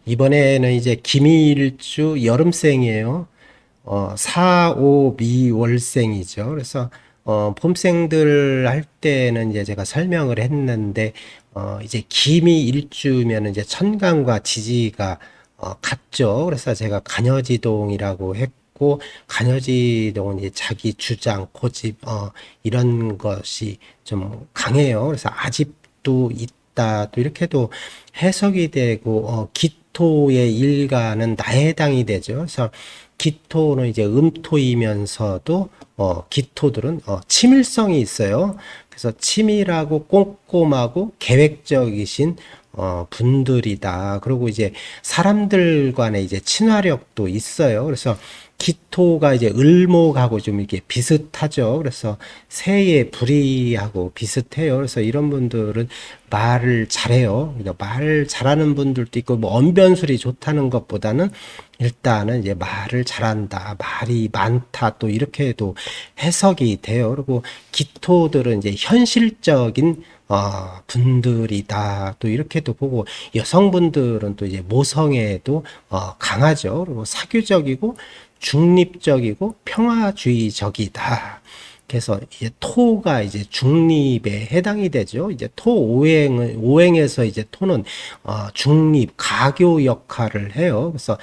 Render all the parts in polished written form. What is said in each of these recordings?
이번에는 이제 김일주 여름생이에요. 4, 5, 미 월생이죠. 그래서 봄생들 할 때는 이제 제가 설명을 했는데 이제 김이 일주면 이제 천간과 지지가 같죠. 그래서 제가 간여지동이라고 했고, 간여지동은 이제 자기 주장, 고집 이런 것이 좀 강해요. 그래서 아집도 있다. 또 이렇게도 해석이 되고 기토의 일가는 나에 해당이 되죠. 그래서 기토는 이제 음토이면서도 기토들은 치밀성이 있어요. 그래서 치밀하고 꼼꼼하고 계획적이신 분들이다. 그리고 이제 사람들 간의 이제 친화력도 있어요. 그래서 기토가 이제 을목하고 좀 이렇게 비슷하죠. 그래서 새의 불이하고 비슷해요. 그래서 이런 분들은 말을 잘해요. 그러니까 말 잘하는 분들도 있고, 뭐 언변술이 좋다는 것보다는 일단은 이제 말을 잘한다, 말이 많다, 또 이렇게도 해석이 돼요. 그리고 기토들은 이제 현실적인 분들이다. 또 이렇게도 보고, 여성분들은 또 이제 모성애도 강하죠. 그리고 사교적이고 중립적이고 평화주의적이다. 그래서 이제 토가 이제 중립에 해당이 되죠. 이제 토 오행은 오행에서 이제 토는 중립 가교 역할을 해요. 그래서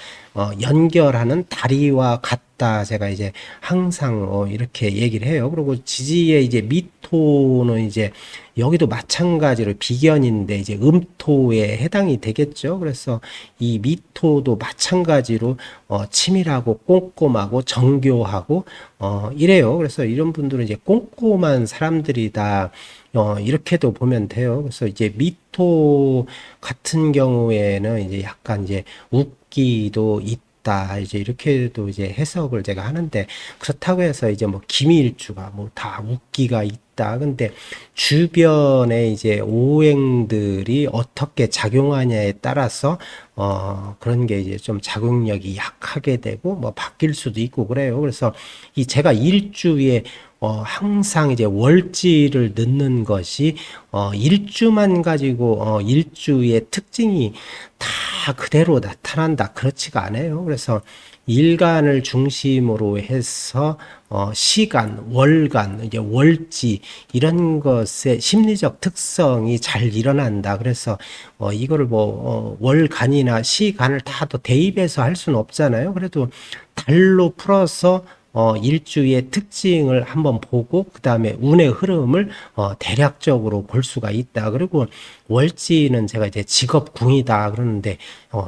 연결하는 다리와 같다. 제가 이제 항상 이렇게 얘기를 해요. 그리고 지지의 이제 미토는 이제 여기도 마찬가지로 비견인데 이제 음토에 해당이 되겠죠. 그래서 이 미토도 마찬가지로 치밀하고 꼼꼼하고 정교하고 이래요. 그래서 이런 분들은 이제 꼼꼼한 사람들이다. 이렇게도 보면 돼요. 그래서 이제 미토 같은 경우에는 이제 약간 이제 웃기도 있다. 이제 이렇게도 이제 해석을 제가 하는데, 그렇다고 해서 이제 뭐 기미일주가 뭐 다 웃기가 있다. 근데 주변에 이제 오행들이 어떻게 작용하냐에 따라서 그런 게 이제 좀 작용력이 약하게 되고 뭐 바뀔 수도 있고 그래요. 그래서 이 제가 일주에 항상 이제 월지를 넣는 것이 일주만 가지고 일주의 특징이 다 그대로 나타난다. 그렇지가 않아요. 그래서 일간을 중심으로 해서 시간, 월간, 이제 월지 이런 것의 심리적 특성이 잘 일어난다. 그래서 이거를 뭐 월간이나 시간을 다 또 대입해서 할 수는 없잖아요. 그래도 달로 풀어서 일주의 특징을 한번 보고 그 다음에 운의 흐름을 대략적으로 볼 수가 있다. 그리고 월지는 제가 이제 직업궁이다 그러는데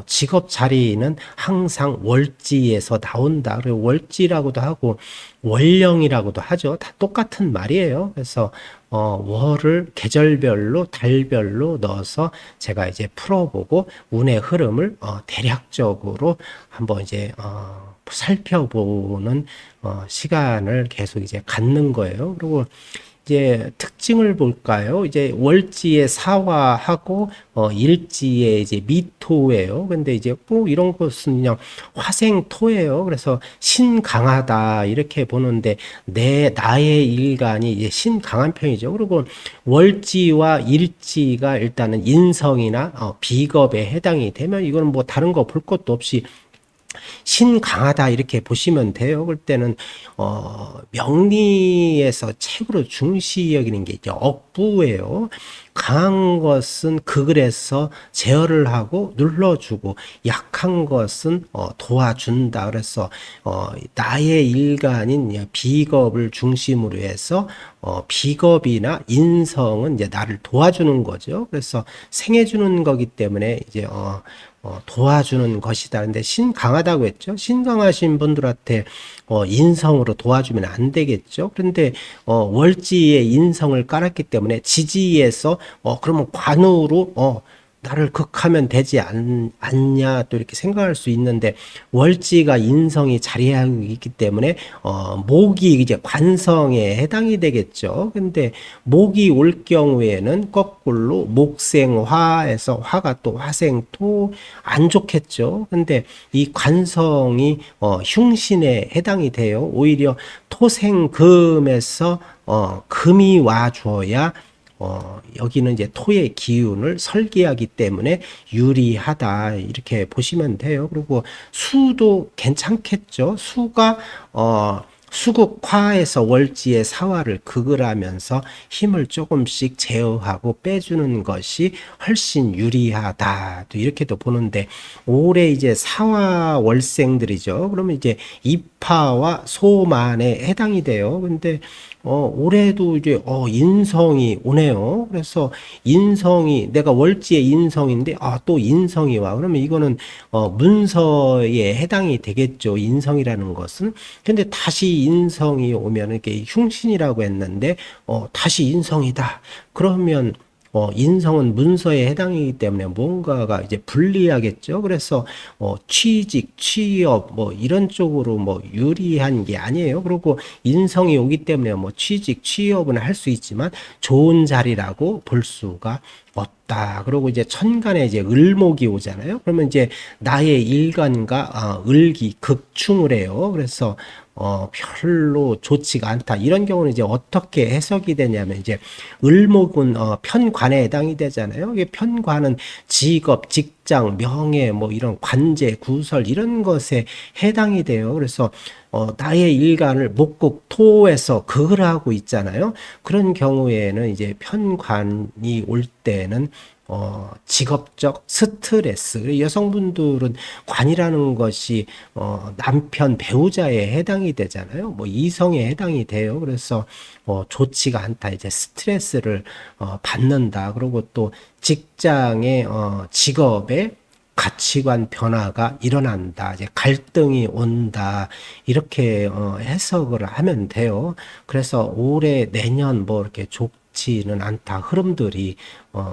직업 자리는 항상 월지에서 나온다. 그리고 월지라고도 하고 월령이라고도 하죠. 다 똑같은 말이에요. 그래서 월을 계절별로 달별로 넣어서 제가 이제 풀어보고 운의 흐름을 대략적으로 한번 이제 살펴보는 시간을 계속 이제 갖는 거예요. 그리고 이제 특징을 볼까요? 이제 월지의 사화하고 일지의 이제 미토예요. 근데 이제 뭐 이런 것은 그냥 화생토예요. 그래서 신강하다 이렇게 보는데 나의 일간이 이제 신강한 편이죠. 그리고 월지와 일지가 일단은 인성이나 비겁에 해당이 되면 이거는 뭐 다른 거 볼 것도 없이 신강하다 이렇게 보시면 돼요. 그럴 때는 명리에서 최고로 중시 여기는 게 이제 억부예요. 강한 것은 극을해서 제어를 하고 눌러주고 약한 것은 도와준다. 그래서 나의 일간인 비겁을 중심으로 해서 비겁이나 인성은 이제 나를 도와주는 거죠. 그래서 생해주는 거기 때문에 이제 도와주는 것이다. 근데 신 강하다고 했죠. 신 강하신 분들한테 인성으로 도와주면 안 되겠죠. 그런데 월지에 인성을 깔았기 때문에 지지에서 그러면 관우로 나를 극하면 되지 않냐 또 이렇게 생각할 수 있는데, 월지가 인성이 자리하고 있기 때문에 목이 이제 관성에 해당이 되겠죠. 근데 목이 올 경우에는 거꾸로 목생화에서 화가 또 화생토 안 좋겠죠. 근데 이 관성이 흉신에 해당이 돼요. 오히려 토생금에서 금이 와줘야 여기는 이제 토의 기운을 설계하기 때문에 유리하다 이렇게 보시면 돼요. 그리고 수도 괜찮겠죠. 수가 수국화에서 월지의 사화를 극을하면서 힘을 조금씩 제어하고 빼주는 것이 훨씬 유리하다. 또 이렇게도 보는데 올해 이제 사화 월생들이죠. 그러면 이제 입하와 소만에 해당이 돼요. 근데 올해도 이제 인성이 오네요. 그래서 인성이 내가 월지의 인성인데 또 인성이 와. 그러면 이거는 문서에 해당이 되겠죠. 인성이라는 것은. 근데 다시 인성이 오면 이게 흉신이라고 했는데 다시 인성이다. 그러면 인성은 문서에 해당이기 때문에 뭔가가 이제 불리하겠죠. 그래서 취직, 취업 뭐 이런 쪽으로 뭐 유리한 게 아니에요. 그리고 인성이 오기 때문에 뭐 취직, 취업은 할 수 있지만 좋은 자리라고 볼 수가 없다. 그리고 이제 천간에 이제 을목이 오잖아요. 그러면 이제 나의 일간과 을기 극충을 해요. 그래서 별로 좋지가 않다. 이런 경우는 이제 어떻게 해석이 되냐면 이제 을목은 편관에 해당이 되잖아요. 이게 편관은 직업, 직장, 명예, 뭐 이런 관제, 구설 이런 것에 해당이 돼요. 그래서 나의 일간을 목국 토에서 극을 하고 있잖아요. 그런 경우에는 이제 편관이 올 때는 직업적 스트레스. 여성분들은 관이라는 것이 남편 배우자에 해당이 되잖아요. 뭐 이성에 해당이 돼요. 그래서 좋지가 않다. 이제 스트레스를 받는다. 그리고 또 직장의 직업에 가치관 변화가 일어난다. 이제 갈등이 온다. 이렇게 해석을 하면 돼요. 그래서 올해 내년 뭐 이렇게 좋지는 않다. 흐름들이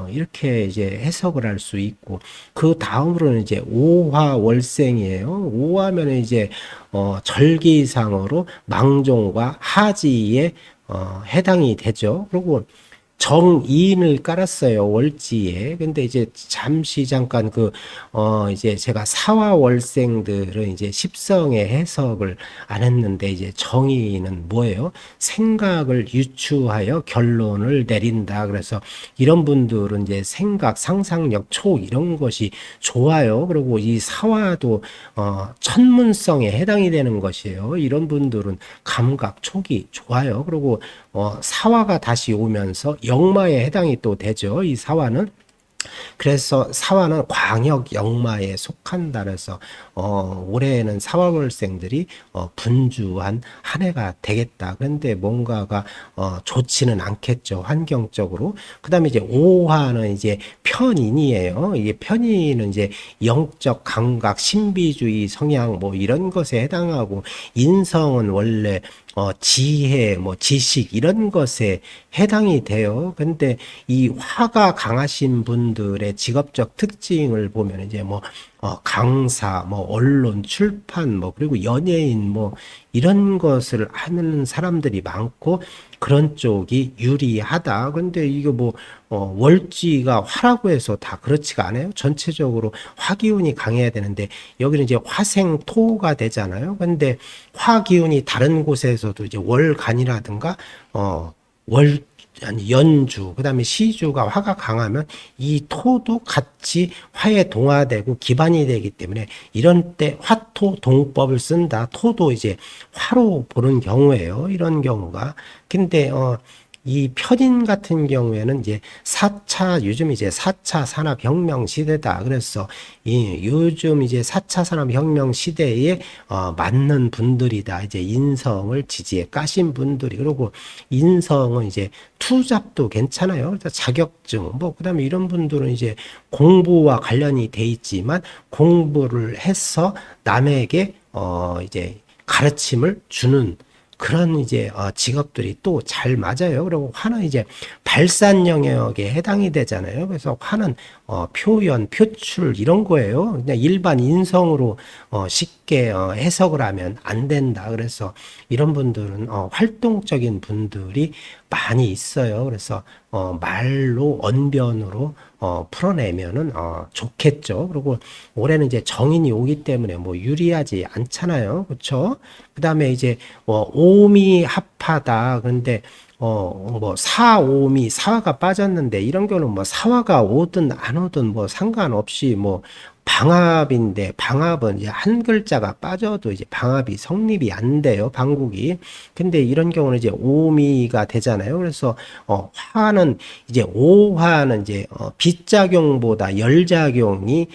이렇게 이제 해석을 할 수 있고 그 다음으로는 이제 오화월생이에요. 오화면은 이제 절기상으로 망종과 하지에 해당이 되죠. 그리고 정인을 깔았어요, 월지에. 근데 이제 잠시 잠깐 이제 제가 사화월생들은 이제 십성의 해석을 안 했는데, 이제 정인은 뭐예요? 생각을 유추하여 결론을 내린다. 그래서 이런 분들은 이제 생각, 상상력, 촉, 이런 것이 좋아요. 그리고 이 사화도, 천문성에 해당이 되는 것이에요. 이런 분들은 감각, 촉이 좋아요. 그리고 사화가 다시 오면서 역마에 해당이 또 되죠. 이 사화는. 그래서 사화는 광역 역마에 속한다. 그래서 올해에는 사화월생들이 분주한 한 해가 되겠다. 그런데 뭔가가 좋지는 않겠죠. 환경적으로. 그다음에 이제 오화는 이제 편인이에요. 이게 편인은 이제 영적 감각, 신비주의 성향 뭐 이런 것에 해당하고, 인성은 원래 지혜, 뭐 지식 이런 것에 해당이 돼요. 근데 이 화가 강하신 분들의 직업적 특징을 보면 이제 뭐 강사, 뭐 언론, 출판, 뭐 그리고 연예인 뭐 이런 것을 하는 사람들이 많고 그런 쪽이 유리하다. 근데 이거 뭐 월지가 화라고 해서 다 그렇지가 않아요. 전체적으로 화기운이 강해야 되는데 여기는 이제 화생토가 되잖아요. 근데 화기운이 다른 곳에서도 이제 월간이라든가 월 아니 연주, 그다음에 시주가 화가 강하면 이 토도 같이 화에 동화되고 기반이 되기 때문에 이런 때 화토 동법을 쓴다. 토도 이제 화로 보는 경우예요. 이런 경우가. 근데 이 편인 같은 경우에는 이제 4차, 요즘 이제 4차 산업혁명 시대다. 그래서 요즘 이제 4차 산업혁명 시대에 맞는 분들이다. 이제 인성을 지지에 까신 분들이. 그리고 인성은 이제 투잡도 괜찮아요. 그래서 자격증, 뭐, 그 다음에 이런 분들은 이제 공부와 관련이 돼 있지만 공부를 해서 남에게 이제 가르침을 주는 그런 이제 직업들이 또 잘 맞아요. 그리고 화는 이제 발산 영역에 해당이 되잖아요. 그래서 화는 표현, 표출 이런 거예요. 그냥 일반 인성으로 쉽게 해석을 하면 안 된다. 그래서 이런 분들은 활동적인 분들이 많이 있어요. 그래서 말로 언변으로 풀어내면은 좋겠죠. 그리고 올해는 이제 정인이 오기 때문에 뭐 유리하지 않잖아요. 그렇죠? 그다음에 이제 오미 합하다. 그런데 뭐 사오미 사화가 빠졌는데 이런 경우는 뭐 사화가 오든 안 오든 뭐 상관없이 뭐 방합인데 방합은 이제 한 글자가 빠져도 이제 방합이 성립이 안 돼요. 방국이. 근데 이런 경우는 이제 오미가 되잖아요. 그래서 화는 이제 오화는 이제 빛작용보다 열작용이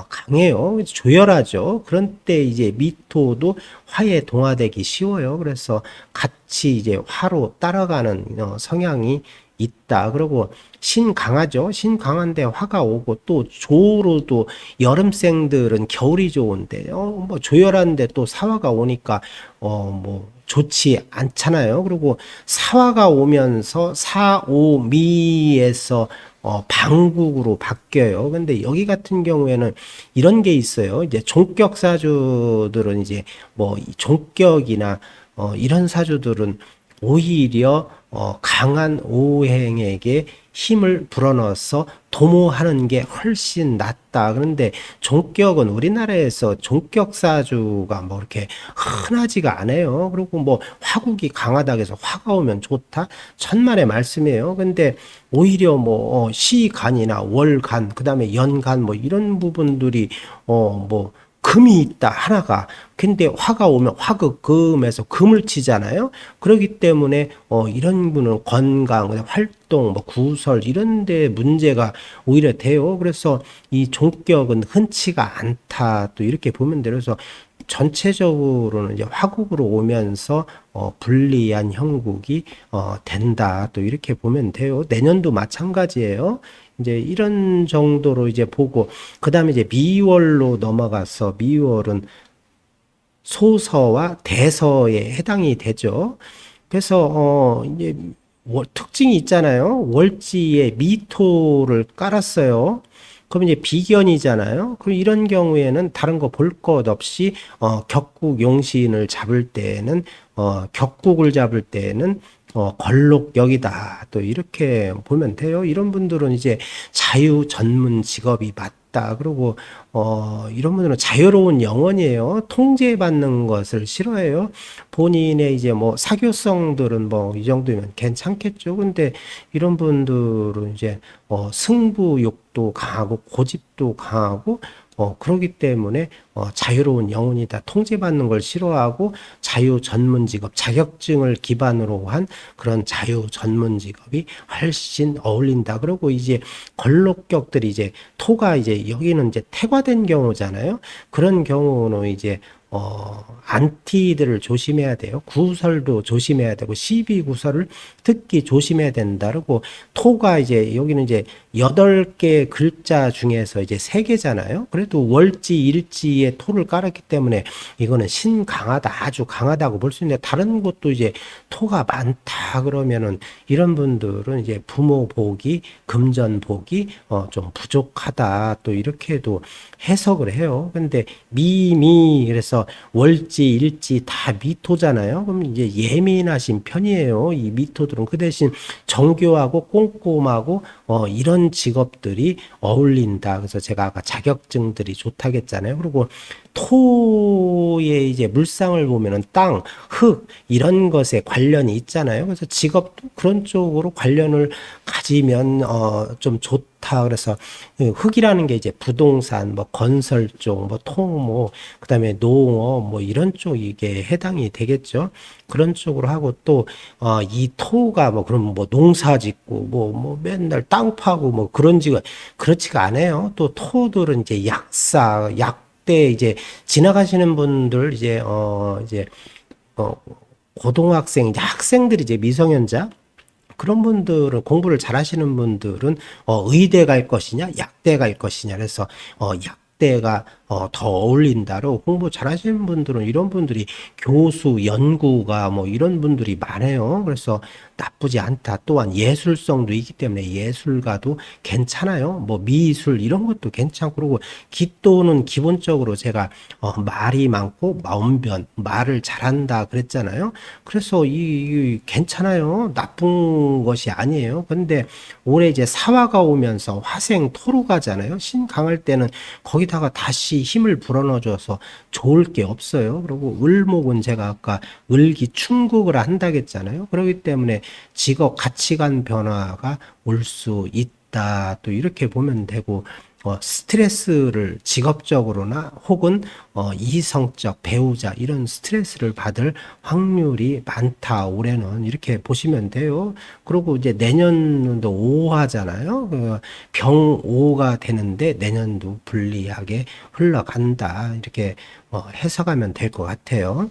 강해요. 조열하죠. 그런 때 이제 미토도 화에 동화되기 쉬워요. 그래서 같이 이제 화로 따라가는 성향이 있다. 그리고 신 강하죠. 신 강한데 화가 오고 또 조로도 여름생들은 겨울이 좋은데 뭐 조열한데 또 사화가 오니까 뭐 좋지 않잖아요. 그리고 사화가 오면서 사오미에서 방국으로 바뀌어요. 근데 여기 같은 경우에는 이런 게 있어요. 이제 종격 사주들은 이제 뭐 종격이나 이런 사주들은 오히려 강한 오행에게 힘을 불어넣어서 도모하는 게 훨씬 낫다. 그런데 종격은 우리나라에서 종격 사주가 뭐 이렇게 흔하지가 않아요. 그리고 뭐 화국이 강하다 해서 화가 오면 좋다. 천만의 말씀이에요. 근데 오히려 뭐 시간이나 월간, 그다음에 연간 뭐 이런 부분들이 뭐 금이 있다 하나가. 근데 화가 오면 화극금에서 금을 치잖아요. 그렇기 때문에 이런 분은 건강, 그다음 활동, 뭐 구설 이런 데 문제가 오히려 돼요. 그래서 이 종격은 흔치가 않다. 또 이렇게 보면 돼요. 그래서 전체적으로는 이제 화국으로 오면서 불리한 형국이 된다. 또 이렇게 보면 돼요. 내년도 마찬가지예요. 이제 이런 정도로 이제 보고 그다음에 이제 미월로 넘어가서 미월은 소서와 대서에 해당이 되죠. 그래서 이제 특징이 있잖아요. 월지에 미토를 깔았어요. 그럼 이제 비견이잖아요. 그럼 이런 경우에는 다른 거 볼 것 없이 격국 용신을 잡을 때는 격국을 잡을 때는 걸록격이다. 또 이렇게 보면 돼요. 이런 분들은 이제 자유 전문 직업이 맞다. 그리고 이런 분들은 자유로운 영혼이에요. 통제받는 것을 싫어해요. 본인의 이제 뭐 사교성들은 뭐 이 정도면 괜찮겠죠. 근데 이런 분들은 이제 승부욕도 강하고 고집도 강하고 그러기 때문에 자유로운 영혼이다. 통제받는 걸 싫어하고 자유 전문 직업, 자격증을 기반으로 한 그런 자유 전문 직업이 훨씬 어울린다. 그리고 이제 걸록격들이 이제 토가 이제 여기는 이제 태과된 경우잖아요. 그런 경우는 이제 안티들을 조심해야 돼요. 구설도 조심해야 되고, 시비구설을 특히 조심해야 된다. 그리고 토가 이제, 여기는 이제 8개 글자 중에서 이제 3개잖아요. 그래도 월지, 일지에 토를 깔았기 때문에 이거는 신 강하다, 아주 강하다고 볼 수 있는데, 다른 곳도 이제 토가 많다 그러면은 이런 분들은 이제 부모 복이, 금전 복이 좀 부족하다. 또 이렇게도 해석을 해요. 근데 그래서 월지, 일지 다 미토잖아요. 그럼 이제 예민하신 편이에요. 이 미토들은 그 대신 정교하고 꼼꼼하고 이런 직업들이 어울린다. 그래서 제가 아까 자격증들이 좋다고 했잖아요. 그리고 토의 이제 물상을 보면은 땅, 흙 이런 것에 관련이 있잖아요. 그래서 직업도 그런 쪽으로 관련을 가지면 좀 좋다. 그래서 흙이라는 게 이제 부동산, 뭐 건설 쪽, 뭐 토모, 그다음에 농업 뭐 이런 쪽 이게 해당이 되겠죠. 그런 쪽으로 하고 또 이 토가 뭐 그럼 뭐 농사 짓고 뭐 맨날 땅 파고 뭐 그런 지가 그렇지가 않아요. 또 토들은 이제 약사, 약대 이제 지나가시는 분들 이제 어 고등학생, 이제 학생들이 이제 미성년자 그런 분들은 공부를 잘하시는 분들은 의대 갈 것이냐 약대 갈 것이냐 그래서 약대가 더 어울린다로 공부 잘하시는 분들은 이런 분들이 교수 연구가 뭐 이런 분들이 많아요. 그래서 나쁘지 않다. 또한 예술성도 있기 때문에 예술가도 괜찮아요. 뭐 미술 이런 것도 괜찮고 그리고 기또는 기본적으로 제가 말이 많고 마음변 말을 잘한다 그랬잖아요. 그래서 이 괜찮아요. 나쁜 것이 아니에요. 근데 올해 이제 사화가 오면서 화생 토로 가잖아요. 신 강할 때는 거기다 거기다가 다시 힘을 불어넣어줘서 좋을 게 없어요. 그리고 을목은 제가 아까 을기충국을 한다고 했잖아요. 그렇기 때문에 직업 가치관 변화가 올 수 있다. 또 이렇게 보면 되고, 스트레스를 직업적으로나 혹은 이성적 배우자 이런 스트레스를 받을 확률이 많다. 올해는 이렇게 보시면 돼요. 그리고 이제 내년도 오하잖아요. 병오가 되는데 내년도 불리하게 흘러간다. 이렇게 해석하면 될 것 같아요.